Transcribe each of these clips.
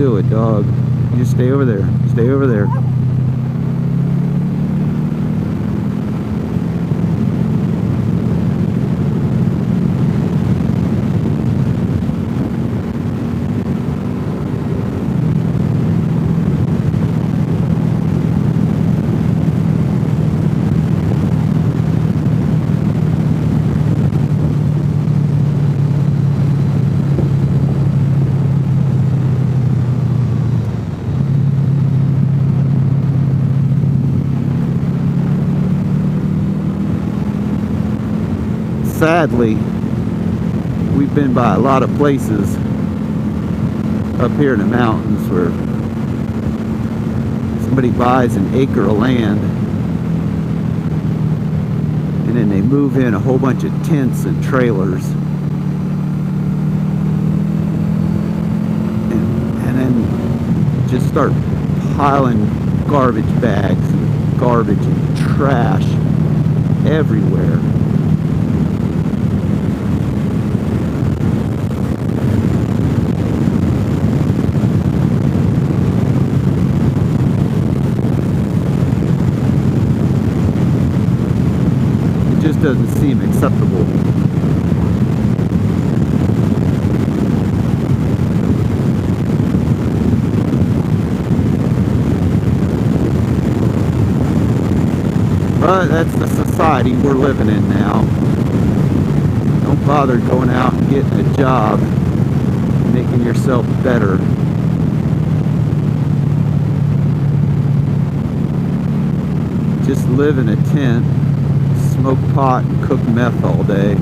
do it, dog. You just stay over there. Stay over there. Sadly, we've been by a lot of places up here in the mountains where somebody buys an acre of land and then they move in a whole bunch of tents and trailers, and then just start piling garbage bags and garbage and trash everywhere. Just doesn't seem acceptable. But that's the society we're living in now. Don't bother going out and getting a job, making yourself better. Just live in a tent, smoke pot and cook meth all day.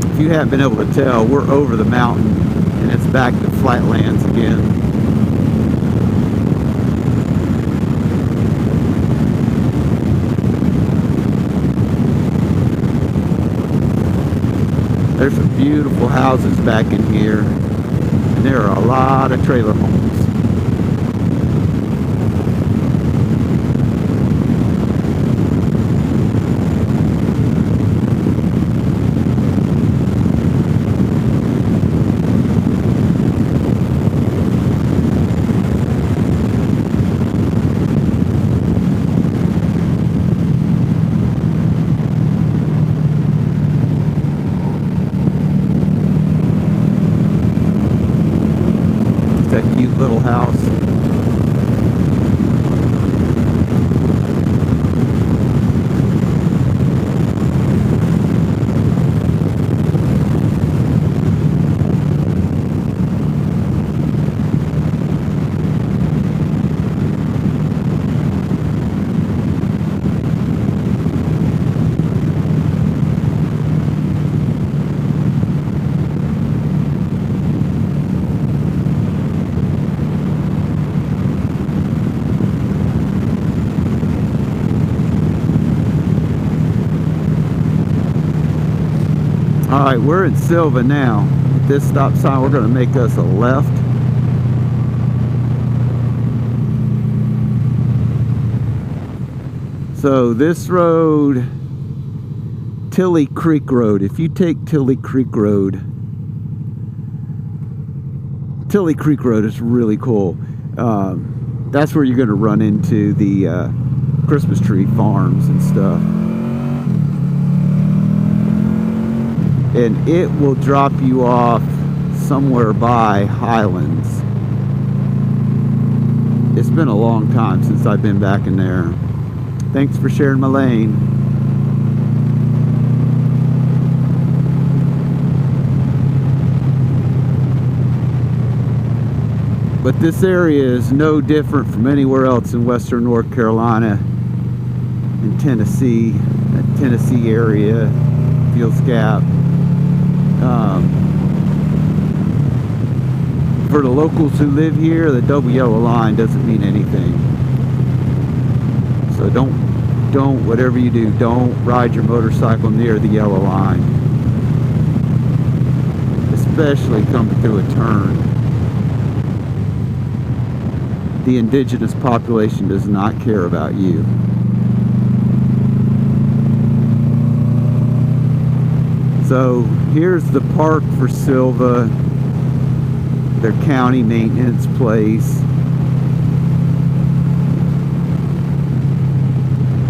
If you haven't been able to tell, we're over the mountain and it's back to flatlands again. There's some beautiful houses back in here, and there are a lot of trailer homes. That cute little house. Alright, we're in Silva now. At this stop sign, we're going to make us a left. So this road, Tilly Creek Road. If you take Tilly Creek Road is really cool. That's where you're going to run into the Christmas tree farms and stuff. And it will drop you off somewhere by Highlands. It's been a long time since I've been back in there. Thanks for sharing my lane. But this area is no different from anywhere else in western North Carolina, in Tennessee, that Tennessee area, Fields Gap. For the locals who live here, the double yellow line doesn't mean anything. So don't, whatever you do, don't ride your motorcycle near the yellow line. Especially coming through a turn. The indigenous population does not care about you. So here's the park for Silva, their county maintenance place.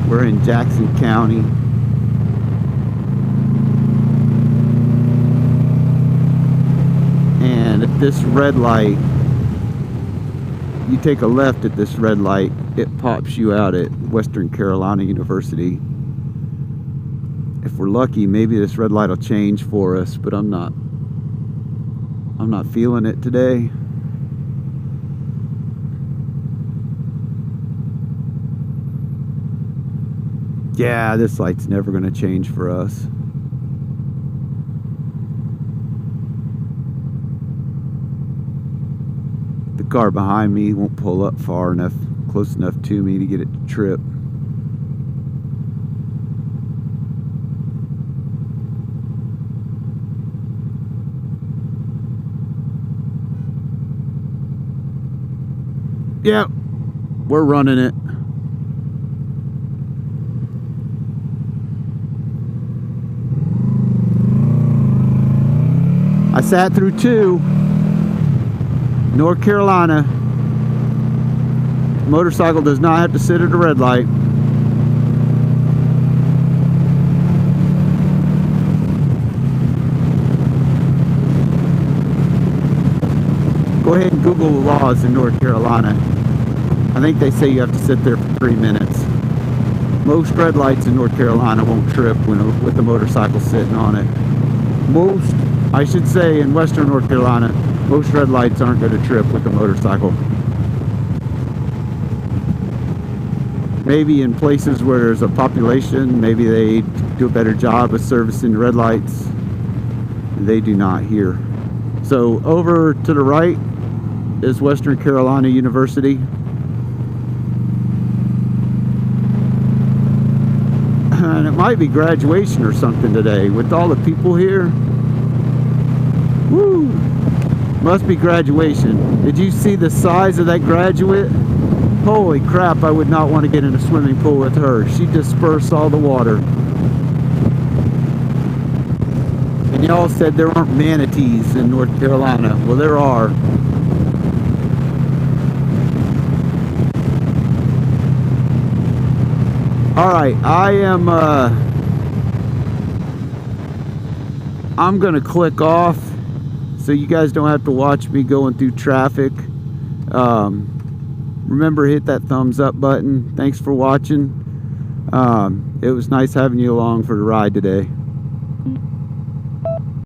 We're in Jackson County. And at this red light, you take a left at this red light, it pops you out at Western Carolina University. If we're lucky, maybe this red light will change for us, but I'm not feeling it today. Yeah, this light's never going to change for us. The car behind me won't pull up far enough, close enough to me to get it to trip. Yep, we're running it. I sat through 2. North Carolina. Motorcycle does not have to sit at a red light. Go ahead and Google the laws in North Carolina. I think they say you have to sit there for 3 minutes. Most red lights in North Carolina won't trip with the motorcycle sitting on it. Most, I should say, in Western North Carolina, most red lights aren't going to trip with a motorcycle. Maybe in places where there's a population, maybe they do a better job of servicing the red lights. They do not here. So over to the right is Western Carolina University. And it might be graduation or something today with all the people here. Woo! Must be graduation. Did you see the size of that graduate? Holy crap, I would not want to get in a swimming pool with her. She dispersed all the water. And y'all said there aren't manatees in North Carolina. Well, there are. Alright, I'm gonna click off so you guys don't have to watch me going through traffic. Remember, hit that thumbs up button. Thanks for watching. It was nice having you along for the ride today.